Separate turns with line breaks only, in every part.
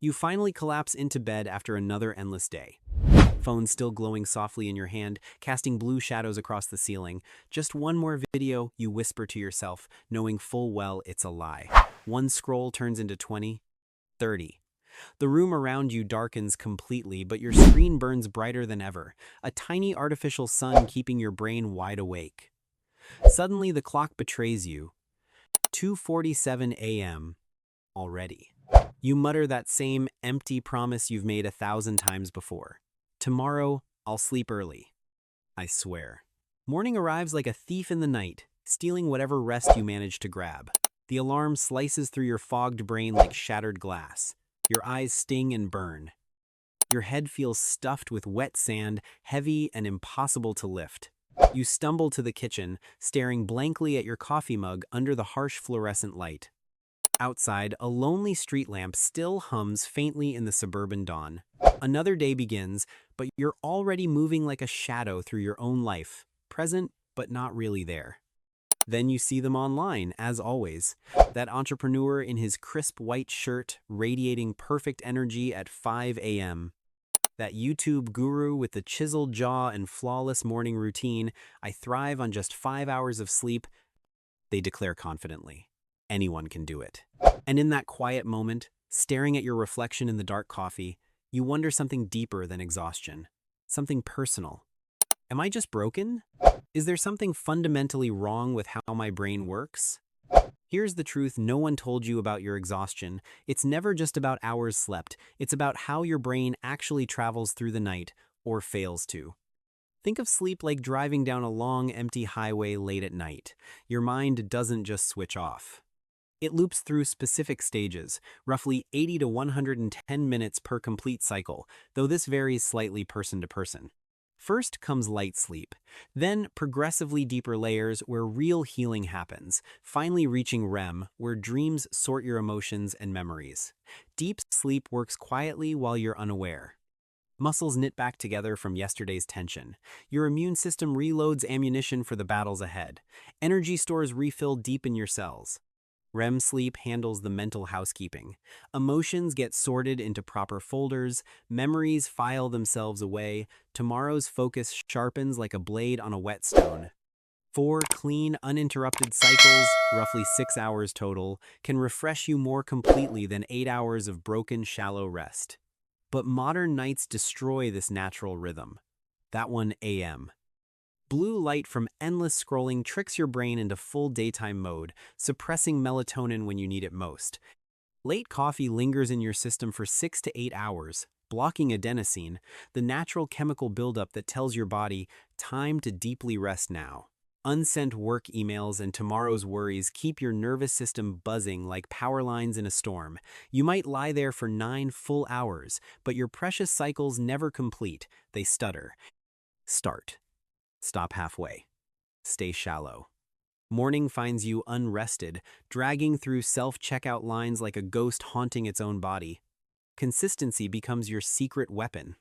You finally collapse into bed after another endless day. Phone still glowing softly in your hand, casting blue shadows across the ceiling. Just one more video, you whisper to yourself, knowing full well it's a lie. One scroll turns into 20, 30. The room around you darkens completely, but your screen burns brighter than ever, a tiny artificial sun keeping your brain wide awake. Suddenly, the clock betrays you. 2:47 a.m. already. You mutter that same empty promise you've made 1,000 times before. Tomorrow, I'll sleep early. I swear. Morning arrives like a thief in the night, stealing whatever rest you manage to grab. The alarm slices through your fogged brain like shattered glass. Your eyes sting and burn. Your head feels stuffed with wet sand, heavy and impossible to lift. You stumble to the kitchen, staring blankly at your coffee mug under the harsh fluorescent light. Outside, a lonely street lamp still hums faintly in the suburban dawn. Another day begins, but you're already moving like a shadow through your own life, present but not really there. Then you see them online, as always. That entrepreneur in his crisp white shirt, radiating perfect energy at 5 a.m. That YouTube guru with the chiseled jaw and flawless morning routine, I thrive on just 5 hours of sleep, they declare confidently. Anyone can do it. And in that quiet moment, staring at your reflection in the dark coffee, you wonder something deeper than exhaustion, something personal. Am I just broken? Is there something fundamentally wrong with how my brain works? Here's the truth no one told you about your exhaustion. It's never just about hours slept. It's about how your brain actually travels through the night, or fails to. Think of sleep like driving down a long, empty highway late at night. Your mind doesn't just switch off. It loops through specific stages, roughly 80 to 110 minutes per complete cycle, though this varies slightly person to person. First comes light sleep, then progressively deeper layers where real healing happens, finally reaching REM, where dreams sort your emotions and memories. Deep sleep works quietly while you're unaware. Muscles knit back together from yesterday's tension. Your immune system reloads ammunition for the battles ahead. Energy stores refill deep in your cells. REM sleep handles the mental housekeeping. Emotions get sorted into proper folders, memories file themselves away, tomorrow's focus sharpens like a blade on a whetstone. 4 clean, uninterrupted cycles, roughly 6 hours total, can refresh you more completely than 8 hours of broken, shallow rest. But modern nights destroy this natural rhythm. That 1 a.m. Blue light from endless scrolling tricks your brain into full daytime mode, suppressing melatonin when you need it most. Late coffee lingers in your system for 6 to 8 hours, blocking adenosine, the natural chemical buildup that tells your body, time to deeply rest now. Unsent work emails and tomorrow's worries keep your nervous system buzzing like power lines in a storm. You might lie there for 9 full hours, but your precious cycles never complete. They stutter. Start. Stop halfway. Stay shallow. Morning finds you unrested, dragging through self-checkout lines like a ghost haunting its own body. Consistency becomes your secret weapon.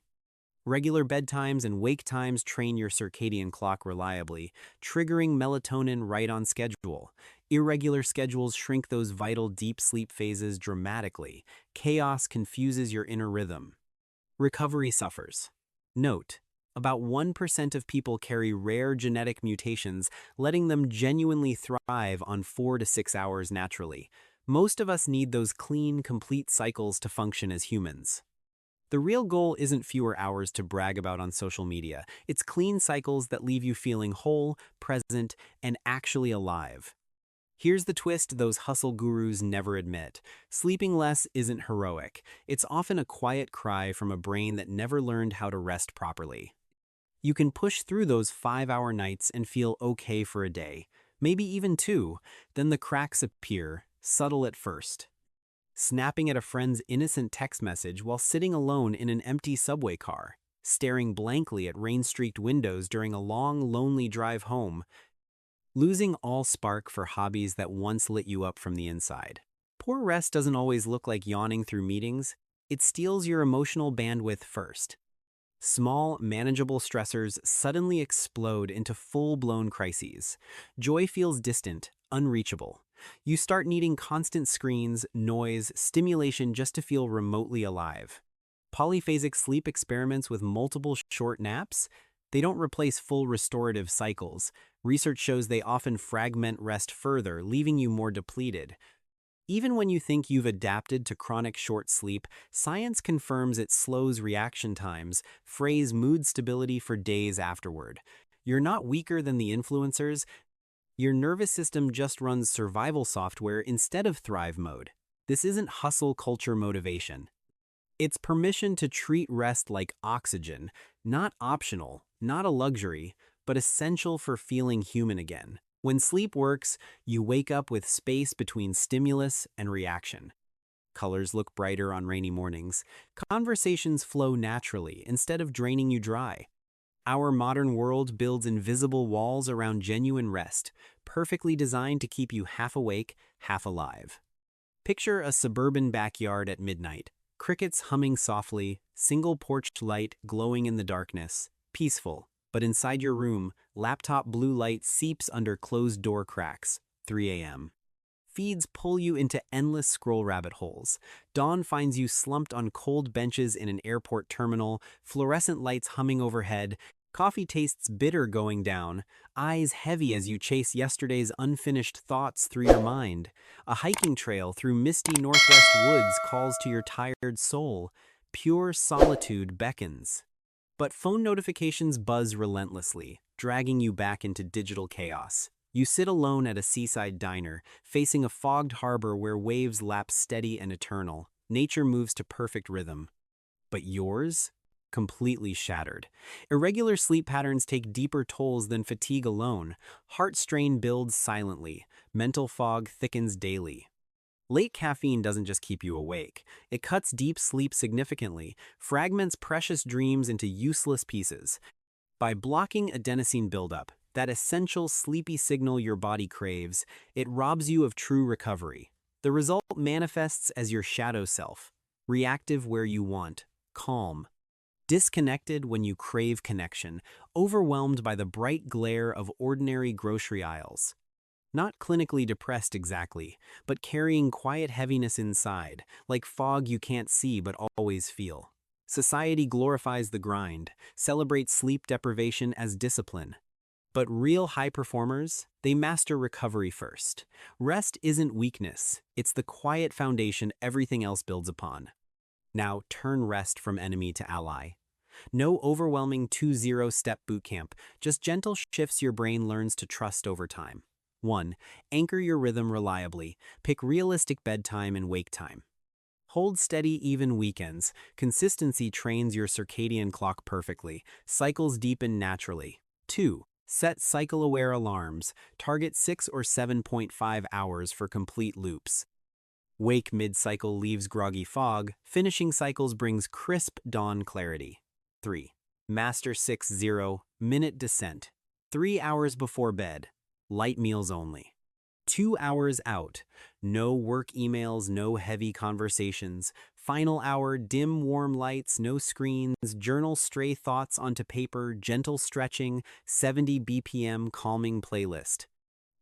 Regular bedtimes and wake times train your circadian clock reliably, triggering melatonin right on schedule. Irregular schedules shrink those vital deep sleep phases dramatically. Chaos confuses your inner rhythm. Recovery suffers. Note: about 1% of people carry rare genetic mutations, letting them genuinely thrive on 4 to 6 hours naturally. Most of us need those clean, complete cycles to function as humans. The real goal isn't fewer hours to brag about on social media. It's clean cycles that leave you feeling whole, present, and actually alive. Here's the twist those hustle gurus never admit. Sleeping less isn't heroic. It's often a quiet cry from a brain that never learned how to rest properly. You can push through those 5-hour nights and feel okay for a day, maybe even 2, then the cracks appear, subtle at first. Snapping at a friend's innocent text message while sitting alone in an empty subway car, staring blankly at rain-streaked windows during a long, lonely drive home, losing all spark for hobbies that once lit you up from the inside. Poor rest doesn't always look like yawning through meetings. It steals your emotional bandwidth first. Small, manageable stressors suddenly explode into full-blown crises. Joy feels distant, unreachable. You start needing constant screens, noise, stimulation just to feel remotely alive. Polyphasic sleep experiments with multiple short naps, they don't replace full restorative cycles. Research shows they often fragment rest further, leaving you more depleted. Even when you think you've adapted to chronic short sleep, science confirms it slows reaction times, frays mood stability for days afterward. You're not weaker than the influencers. Your nervous system just runs survival software instead of thrive mode. This isn't hustle culture motivation. It's permission to treat rest like oxygen, not optional, not a luxury, but essential for feeling human again. When sleep works, you wake up with space between stimulus and reaction. Colors look brighter on rainy mornings. Conversations flow naturally instead of draining you dry. Our modern world builds invisible walls around genuine rest, perfectly designed to keep you half awake, half alive. Picture a suburban backyard at midnight. Crickets humming softly, single porch light glowing in the darkness. Peaceful. But inside your room, laptop blue light seeps under closed door cracks. 3 a.m. Feeds pull you into endless scroll rabbit holes. Dawn finds you slumped on cold benches in an airport terminal, fluorescent lights humming overhead. Coffee tastes bitter going down, eyes heavy as you chase yesterday's unfinished thoughts through your mind. A hiking trail through misty northwest woods calls to your tired soul. Pure solitude beckons. But phone notifications buzz relentlessly, dragging you back into digital chaos. You sit alone at a seaside diner, facing a fogged harbor where waves lap steady and eternal. Nature moves to perfect rhythm. But yours? Completely shattered. Irregular sleep patterns take deeper tolls than fatigue alone. Heart strain builds silently. Mental fog thickens daily. Late caffeine doesn't just keep you awake. It cuts deep sleep significantly, fragments precious dreams into useless pieces. By blocking adenosine buildup, that essential sleepy signal your body craves, it robs you of true recovery. The result manifests as your shadow self, reactive where you want, calm, disconnected when you crave connection, overwhelmed by the bright glare of ordinary grocery aisles. Not clinically depressed exactly, but carrying quiet heaviness inside, like fog you can't see but always feel. Society glorifies the grind, celebrates sleep deprivation as discipline. But real high performers, they master recovery first. Rest isn't weakness, it's the quiet foundation everything else builds upon. Now turn rest from enemy to ally. No overwhelming 2-0-step bootcamp, just gentle shifts your brain learns to trust over time. 1. Anchor your rhythm reliably. Pick realistic bedtime and wake time. Hold steady even weekends. Consistency trains your circadian clock perfectly. Cycles deepen naturally. 2. Set cycle-aware alarms. Target 6 or 7.5 hours for complete loops. Wake mid-cycle leaves groggy fog. Finishing cycles brings crisp dawn clarity. 3. Master 6-0-minute descent. 3 hours before bed. Light meals only. 2 hours out. No work emails, no heavy conversations. Final hour, dim warm lights, no screens, journal stray thoughts onto paper, gentle stretching, 70 BPM calming playlist.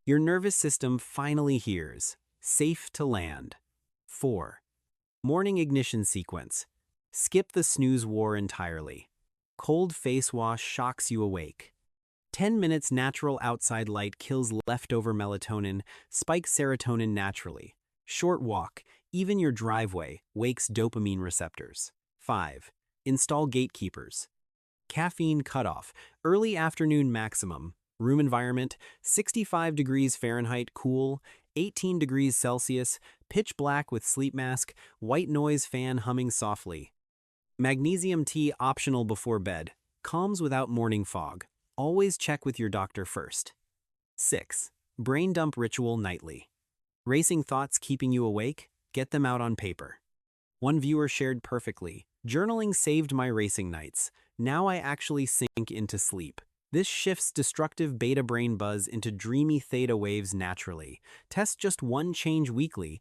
Your nervous system finally hears. Safe to land. 4. Morning ignition sequence. Skip the snooze war entirely. Cold face wash shocks you awake. 10 minutes natural outside light kills leftover melatonin, spikes serotonin naturally. Short walk, even your driveway, wakes dopamine receptors. 5. Install gatekeepers. Caffeine cutoff, early afternoon maximum. Room environment, 65 degrees Fahrenheit cool, 18 degrees Celsius, pitch black with sleep mask, white noise fan humming softly. Magnesium tea optional before bed, calms without morning fog. Always check with your doctor first. 6. Brain dump ritual nightly. Racing thoughts keeping you awake? Get them out on paper. One viewer shared perfectly. Journaling saved my racing nights. Now I actually sink into sleep. This shifts destructive beta brain buzz into dreamy theta waves naturally. Test just one change weekly.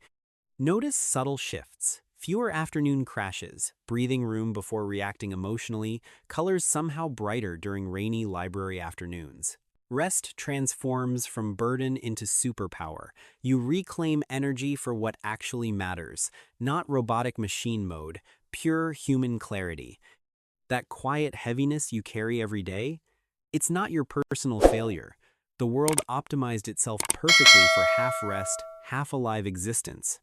Notice subtle shifts. Fewer afternoon crashes, breathing room before reacting emotionally, colors somehow brighter during rainy library afternoons. Rest transforms from burden into superpower. You reclaim energy for what actually matters, not robotic machine mode, pure human clarity. That quiet heaviness you carry every day, it's not your personal failure. The world optimized itself perfectly for half-rest, half-alive existence.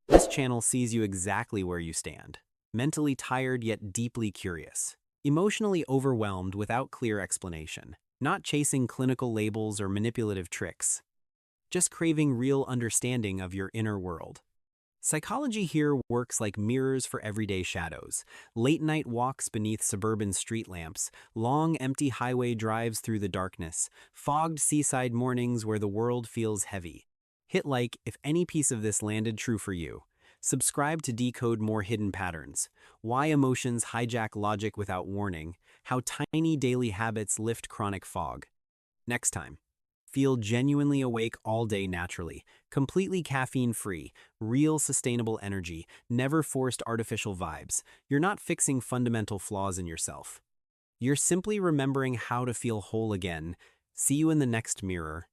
This channel sees you exactly where you stand. Mentally tired yet deeply curious. Emotionally overwhelmed without clear explanation. Not chasing clinical labels or manipulative tricks. Just craving real understanding of your inner world. Psychology here works like mirrors for everyday shadows. Late-night walks beneath suburban street lamps, long empty highway drives through the darkness, fogged seaside mornings where the world feels heavy. Hit like if any piece of this landed true for you. Subscribe to decode more hidden patterns. Why emotions hijack logic without warning. How tiny daily habits lift chronic fog. Next time. Feel genuinely awake all day naturally, completely caffeine-free, real sustainable energy, never forced artificial vibes. You're not fixing fundamental flaws in yourself. You're simply remembering how to feel whole again. See you in the next mirror.